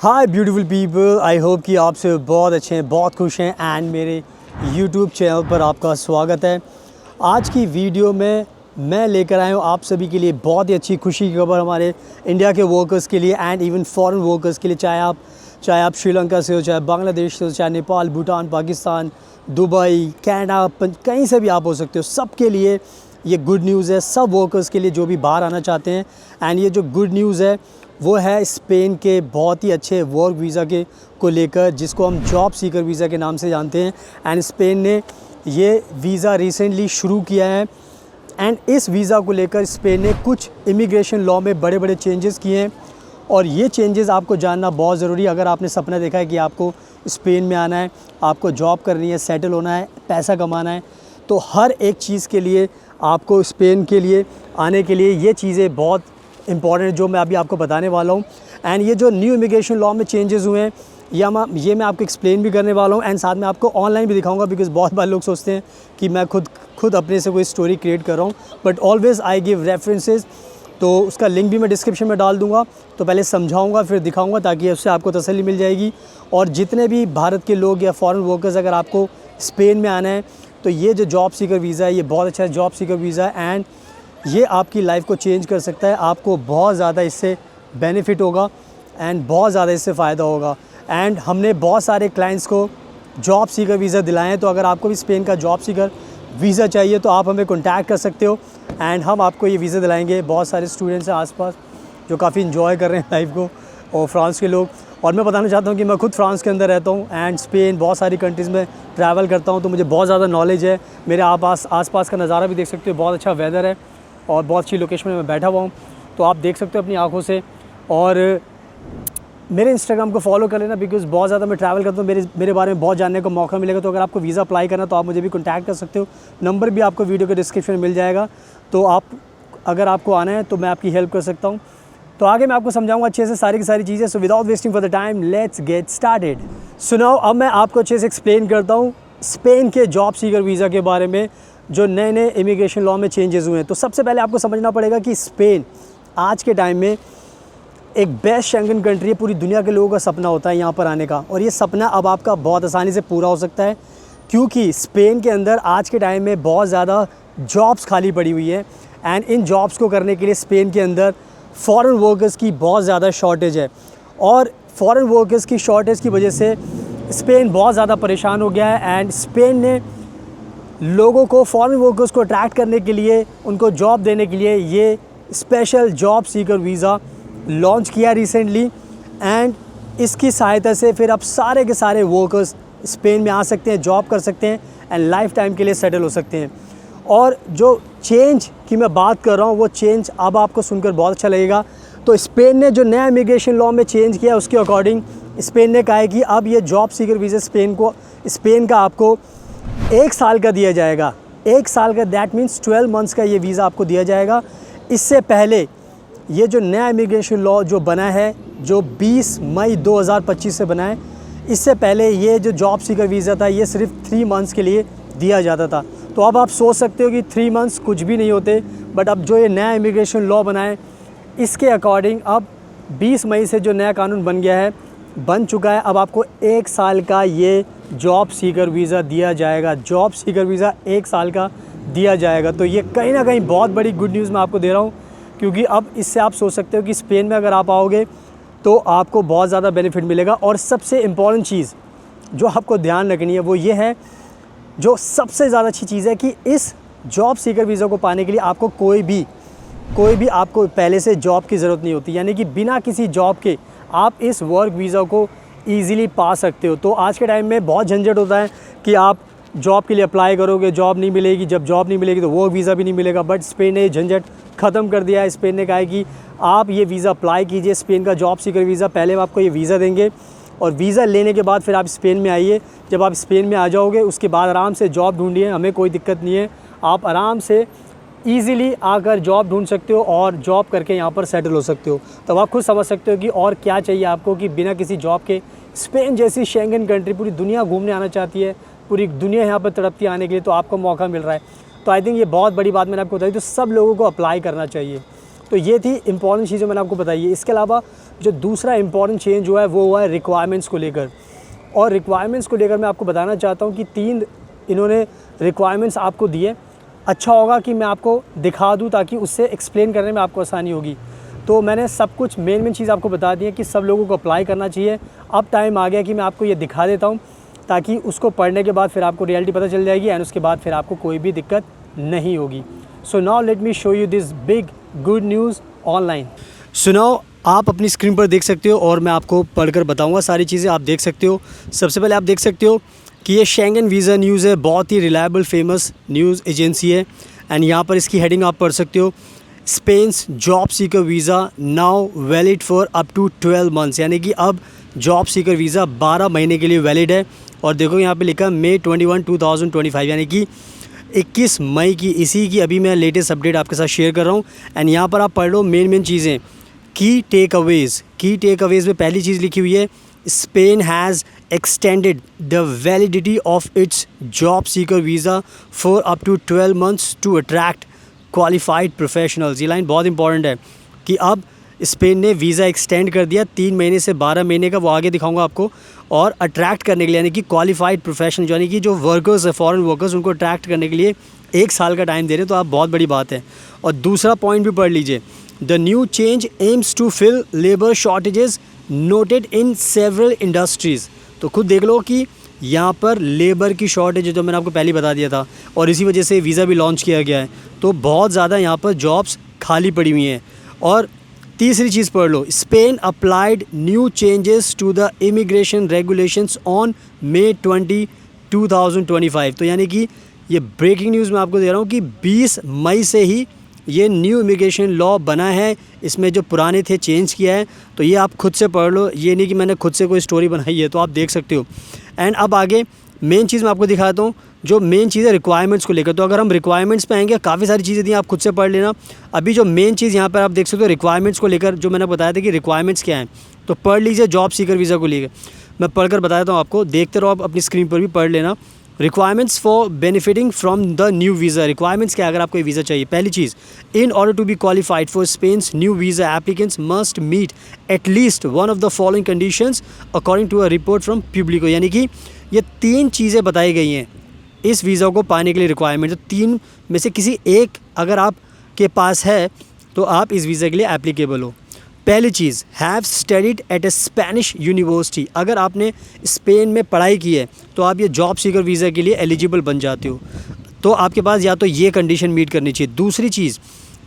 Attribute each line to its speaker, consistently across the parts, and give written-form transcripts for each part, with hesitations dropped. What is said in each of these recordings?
Speaker 1: Hi beautiful people, I hope कि आप सब बहुत अच्छे हैं, बहुत खुश हैं एंड मेरे यूट्यूब चैनल पर आपका स्वागत है। आज की वीडियो में मैं लेकर आया हूँ आप सभी के लिए बहुत ही अच्छी खुशी की खबर हमारे इंडिया के वर्कर्स के लिए एंड इवन फॉरेन वर्कर्स के लिए, चाहे आप श्रीलंका से हो, चाहे बांग्लादेश से हो, चाहे नेपाल, भूटान, पाकिस्तान, दुबई, कनाडा, कहीं से भी आप हो सकते हो। सब के लिए ये गुड न्यूज़ है, सब वर्कर्स के लिए जो भी बाहर आना चाहते हैं। एंड ये जो गुड न्यूज़ है वो है स्पेन के बहुत ही अच्छे वर्क वीज़ा के को लेकर, जिसको हम जॉब सीकर वीज़ा के नाम से जानते हैं। एंड स्पेन ने ये वीज़ा रिसेंटली शुरू किया है एंड इस वीज़ा को लेकर स्पेन ने कुछ इमिग्रेशन लॉ में बड़े बड़े चेंजेस किए हैं और ये चेंजेस आपको जानना बहुत ज़रूरी है। अगर आपने सपना देखा है कि आपको स्पेन में आना है, आपको जॉब करनी है, सेटल होना है, पैसा कमाना है, तो हर एक चीज़ के लिए आपको स्पेन के लिए आने के लिए ये चीज़ें बहुत इंपॉर्टेंट जो मैं अभी आपको बताने वाला हूँ। एंड ये जो न्यू इमिग्रेशन लॉ में चेंजेस हुए हैं ये मैं आपको एक्सप्लेन भी करने वाला हूँ एंड साथ में आपको ऑनलाइन भी दिखाऊंगा, बिकॉज़ बहुत बार लोग सोचते हैं कि मैं खुद अपने से कोई स्टोरी क्रिएट कर रहा हूँ, but always I give references. तो उसका लिंक भी मैं डिस्क्रिप्शन में डाल दूँगा। तो पहले समझाऊँगा फिर दिखाऊँगा ताकि उससे आपको तसल्ली मिल जाएगी। और जितने भी भारत के लोग या फॉरेन वर्कर्स अगर आपको स्पेन में आना है तो ये जो जॉब सीकर वीज़ा है ये बहुत अच्छा जॉब सीकर वीज़ा है एंड ये आपकी लाइफ को चेंज कर सकता है। आपको बहुत ज़्यादा इससे बेनिफिट होगा एंड बहुत ज़्यादा इससे फ़ायदा होगा। एंड हमने बहुत सारे क्लाइंट्स को जॉब सीकर वीज़ा दिलाए हैं। तो अगर आपको भी स्पेन का जॉब सीकर वीज़ा चाहिए तो आप हमें कॉन्टैक्ट कर सकते हो एंड हम आपको ये वीज़ा दिलाएंगे। बहुत सारे स्टूडेंट्स हैं आसपास जो काफ़ी इन्जॉय कर रहे हैं लाइफ को, और फ्रांस के लोग। और मैं बताना चाहता हूँ कि मैं खुद फ्रांस के अंदर रहता हूँ एंड स्पेन बहुत सारी कंट्रीज़ में ट्रैवल करता हूँ, तो मुझे बहुत ज़्यादा नॉलेज है। मेरे आसपास का नज़ारा भी देख सकते हो, बहुत अच्छा वेदर है और बहुत अच्छी लोकेशन में मैं बैठा हुआ हूँ, तो आप देख सकते हो अपनी आंखों से। और मेरे इंस्टाग्राम को फॉलो कर लेना, बिकॉज़ बहुत ज़्यादा मैं ट्रैवल करता हूँ, मेरे बारे में बहुत जानने का मौका मिलेगा। तो अगर आपको वीज़ा अप्लाई करना तो आप मुझे भी कॉन्टैक्ट कर सकते हो, नंबर भी आपको वीडियो के डिस्क्रिप्शन में मिल जाएगा। तो अगर आपको आना है तो मैं आपकी हेल्प कर सकता हूँ। तो आगे मैं आपको समझाऊंगा अच्छे से सारी की सारी चीज़ें। So without wasting for the time let's get started. सुनाओ, अब मैं आपको अच्छे से एक्सप्लेन करता हूँ स्पेन के जॉब सीकर वीज़ा के बारे में जो नए इमिग्रेशन लॉ में चेंजेस हुए हैं। तो सबसे पहले आपको समझना पड़ेगा कि स्पेन आज के टाइम में एक बेस्ट शेंगन कंट्री है। पूरी दुनिया के लोगों का सपना होता है यहाँ पर आने का, और ये सपना अब आपका बहुत आसानी से पूरा हो सकता है, क्योंकि स्पेन के अंदर आज के टाइम में बहुत ज़्यादा जॉब्स खाली पड़ी हुई है एंड इन जॉब्स को करने के लिए स्पेन के अंदर फॉरेन वर्कर्स की बहुत ज़्यादा शॉर्टेज है। और फॉरेन वर्कर्स की शॉर्टेज की वजह से स्पेन बहुत ज़्यादा परेशान हो गया है एंड स्पेन ने लोगों को, फॉरेन वर्कर्स को अट्रैक्ट करने के लिए, उनको जॉब देने के लिए ये special job seeker visa launch किया रिसेंटली। एंड इसकी सहायता से फिर अब सारे के सारे वर्कर्स स्पेन में आ सकते हैं, जॉब कर सकते हैं एंड लाइफ टाइम के लिए सेटल हो सकते हैं। और जो चेंज की मैं बात कर रहा हूँ वो चेंज अब आपको सुनकर बहुत अच्छा लगेगा। तो स्पेन ने जो नया इमिग्रेशन लॉ में चेंज किया उसके अकॉर्डिंग स्पेन ने कहा है कि अब ये जॉब सीकर वीज़ा स्पेन का आपको 1 साल का दिया जाएगा। 1 साल का, दैट मीन्स 12 मंथ्स का ये वीज़ा आपको दिया जाएगा। इससे पहले ये जो नया इमिग्रेशन लॉ जो बना है, जो 20 मई 2025 से बना है, इससे पहले ये जो जॉब सीकर वीज़ा था ये सिर्फ 3 मंथ्स के लिए दिया जाता था। तो अब आप सोच सकते हो कि 3 मंथ्स कुछ भी नहीं होते, बट अब जो ये नया इमिग्रेशन लॉ बना है इसके अकॉर्डिंग अब 20 मई से जो नया कानून बन चुका है, अब आपको 1 साल का ये जॉब सीकर वीज़ा दिया जाएगा। जॉब सीकर वीज़ा 1 साल का दिया जाएगा। तो ये कहीं ना कहीं बहुत बड़ी गुड न्यूज़ मैं आपको दे रहा हूँ, क्योंकि अब इससे आप सोच सकते हो कि स्पेन में अगर आप आओगे तो आपको बहुत ज़्यादा बेनिफिट मिलेगा। और सबसे इम्पॉर्टेंट चीज़ जो आपको ध्यान रखनी है वो ये है, जो सबसे ज़्यादा अच्छी चीज़ है कि इस जॉब सीकर वीज़ा को पाने के लिए आपको कोई भी आपको पहले से जॉब की ज़रूरत नहीं होती, यानी कि बिना किसी जॉब के आप इस वर्क वीज़ा को ईज़िली पा सकते हो। तो आज के टाइम में बहुत झंझट होता है कि आप जॉब के लिए अप्लाई करोगे, जॉब नहीं मिलेगी, जब जॉब नहीं मिलेगी तो वर्क वीज़ा भी नहीं मिलेगा। बट स्पेन ने झंझट ख़त्म कर दिया है। स्पेन ने कहा है कि आप ये वीज़ा अप्लाई कीजिए, स्पेन का जॉब सीकर वीज़ा। पहले हम आपको ये वीज़ा देंगे और वीज़ा लेने के बाद फिर आप स्पेन में आइए। जब आप स्पेन में आ जाओगे उसके बाद आराम से जॉब ढूंढिए, हमें कोई दिक्कत नहीं है। आप आराम से ईज़िली आकर जॉब ढूंढ सकते हो और जॉब करके यहाँ पर सेटल हो सकते हो। तो आप खुद समझ सकते हो कि और क्या चाहिए आपको कि बिना किसी जॉब के स्पेन जैसी शेंगन कंट्री पूरी दुनिया घूमने आना चाहती है, पूरी दुनिया यहाँ पर तड़पती आने के लिए, तो आपको मौका मिल रहा है। तो आई थिंक ये बहुत बड़ी बात मैंने आपको बताई, तो सब लोगों को अप्लाई करना चाहिए। तो ये थी इंपॉर्टेंट चीज़ें मैंने आपको बताई है। इसके अलावा जो दूसरा इंपॉर्टेंट चेंज हुआ है वो हुआ है रिक्वायरमेंट्स को लेकर। और रिक्वायरमेंट्स को लेकर मैं आपको बताना चाहता हूँ कि 3 इन्होंने रिक्वायरमेंट्स आपको दिए। अच्छा होगा कि मैं आपको दिखा दूँ ताकि उससे एक्सप्लेन करने में आपको आसानी होगी। तो मैंने सब कुछ मेन चीज़ आपको बता दी है कि सब लोगों को अप्लाई करना चाहिए। अब टाइम आ गया कि मैं आपको ये दिखा देता हूँ ताकि उसको पढ़ने के बाद फिर आपको रियलिटी पता चल जाएगी एंड उसके बाद फिर आपको कोई भी दिक्कत नहीं होगी। So now let me show you this big good news online. So now आप अपनी स्क्रीन पर देख सकते हो और मैं आपको पढ़कर बताऊंगा सारी चीज़ें, आप देख सकते हो। सबसे पहले आप देख सकते हो कि ये शेंगन वीज़ा न्यूज़ है, बहुत ही रिलायबल फेमस न्यूज़ एजेंसी है। एंड यहाँ पर इसकी हेडिंग आप पढ़ सकते हो, Spain's job seeker visa now valid for up to 12 months, यानी कि अब जॉब सीकर वीज़ा 12 महीने के लिए वैलिड है। और देखो यहाँ पे लिखा May 21, 2025, यानी कि 21 मई की, इसी की अभी मैं लेटेस्ट अपडेट आपके साथ शेयर कर रहा हूँ। एंड यहाँ पर आप पढ़ लो मेन चीज़ें, की टेक अवेज़ में पहली चीज़ लिखी हुई है, Spain has extended the validity of its job seeker visa for up to 12 months to attract qualified professionals. ये लाइन बहुत इंपॉर्टेंट है कि अब स्पेन ने वीज़ा एक्सटेंड कर दिया 3 महीने से 12 महीने का, वो आगे दिखाऊंगा आपको। और अट्रैक्ट करने के लिए, यानी कि क्वालिफाइड प्रोफेशनल, यानी कि जो वर्कर्स है फॉरेन वर्कर्स, उनको अट्रैक्ट करने के लिए 1 साल का टाइम दे रहे हैं। तो आप बहुत बड़ी बात है। और दूसरा पॉइंट भी पढ़ लीजिए, the new change aims to fill labour shortages noted in several industries. तो खुद देख लो कि यहाँ पर लेबर की शॉर्टेज है, जो मैंने आपको पहले बता दिया था, और इसी वजह से वीज़ा भी लॉन्च किया गया है। तो बहुत ज़्यादा यहाँ पर जॉब्स खाली पड़ी हुई हैं। और तीसरी चीज़ पढ़ लो, Spain applied new changes to the immigration regulations on May 20, 2025। तो यानी कि ये ब्रेकिंग न्यूज़ मैं आपको दे रहा हूँ कि 20 मई से ही ये न्यू इमिग्रेशन लॉ बना है। इसमें जो पुराने थे चेंज किया है। तो ये आप खुद से पढ़ लो, ये नहीं कि मैंने खुद से कोई स्टोरी बनाई है, तो आप देख सकते हो। एंड अब आगे मेन चीज़ मैं आपको दिखाता हूँ, जो मेन चीज़ है रिक्वायरमेंट्स को लेकर। तो अगर हम रिक्वायरमेंट्स पे आएंगे, काफ़ी सारी चीज़ें दी, आप खुद से पढ़ लेना। अभी जो मेन चीज़ यहाँ पर आप देख सकते हो रिक्वायरमेंट्स को लेकर, जो मैंने बताया था कि रिक्वायरमेंट्स क्या हैं, तो पढ़ लीजिए जॉब सीकर वीज़ा को लेकर। मैं पढ़कर बता देता हूँ आपको, देखते रहो, आप अपनी स्क्रीन पर भी पढ़ लेना। Requirements for benefiting from the new visa. Requirements क्या है अगर आपको वीज़ा चाहिए? पहली चीज़, in order to be qualified for Spain's new visa applicants must meet at least one of the following conditions according to a report from Publico. यानी कि ये 3 चीज़ें बताई गई हैं इस वीज़ा को पाने के लिए रिक्वायरमेंट। तो 3 में से किसी एक अगर आपके पास है तो आप इस वीज़ा के लिए एप्लीकेबल हो। पहली चीज़, have studied at a Spanish university. अगर आपने स्पेन में पढ़ाई की है तो आप ये जॉब सीकर वीज़ा के लिए एलिजिबल बन जाते हो। तो आपके पास या तो ये कंडीशन मीट करनी चाहिए। दूसरी चीज़,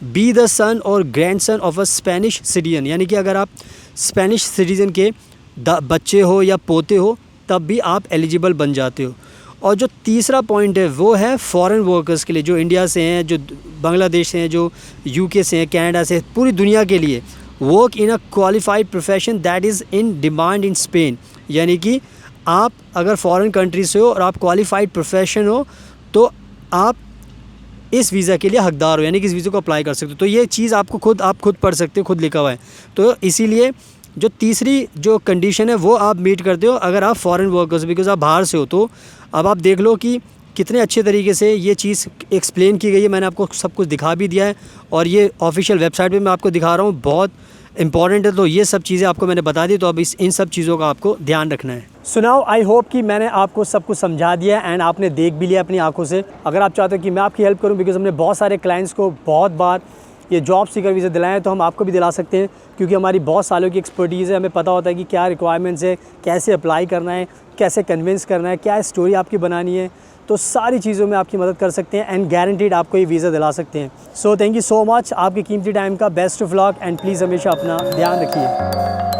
Speaker 1: बी द सन और grandson of a Spanish citizen, यानी कि अगर आप स्पेनिश सिटीजन के बच्चे हो या पोते हो तब भी आप एलिजिबल बन जाते हो। और जो तीसरा पॉइंट है वो है फॉरेन वर्कर्स के लिए, जो इंडिया से हैं, जो बांग्लादेश से हैं, जो यूके से हैं, कनाडा से, पूरी दुनिया के लिए। Work in a qualified profession that is in demand in Spain, यानी कि आप अगर फॉरेन कंट्री से हो और आप क्वालिफाइड प्रोफेशन हो तो आप इस वीज़ा के लिए हकदार हो, यानी कि इस वीज़ा को अप्लाई कर सकते हो। तो ये चीज़ आपको आप खुद पढ़ सकते हो, खुद लिखा हुआ है। तो इसीलिए जो तीसरी जो कंडीशन है वो आप मीट करते हो अगर आप फॉरेन वर्कर्स, बिकॉज आप बाहर से हो। तो अब आप देख लो कि कितने अच्छे तरीके से ये चीज़ एक्सप्लेन की गई है। मैंने आपको सब कुछ दिखा भी दिया है और ये ऑफिशियल वेबसाइट पे मैं आपको दिखा रहा हूँ, बहुत इंपॉर्टेंट है। तो ये सब चीज़ें आपको मैंने बता दी, तो अब इन सब चीज़ों का आपको ध्यान रखना है। सो नाउ आई होप कि मैंने आपको सब कुछ समझा दिया एंड आपने देख भी लिया अपनी आंखों से। अगर आप चाहते हो कि मैं आपकी हेल्प करूँ, बिकॉज हमने बहुत सारे क्लाइंट्स को बहुत बार ये जॉब सीकर वीज़ा दिलाएं, तो हम आपको भी दिला सकते हैं, क्योंकि हमारी बहुत सालों की एक्सपर्टीज़ है। हमें पता होता है कि क्या रिक्वायरमेंट्स है, कैसे अप्लाई करना है, कैसे कन्विंस करना है, क्या स्टोरी आपकी बनानी है। तो सारी चीज़ों में आपकी मदद कर सकते हैं एंड गारंटीड आपको ये वीज़ा दिला सकते हैं। So thank you so much, आपके कीमती टाइम का best of luck and please हमेशा अपना ध्यान रखिए।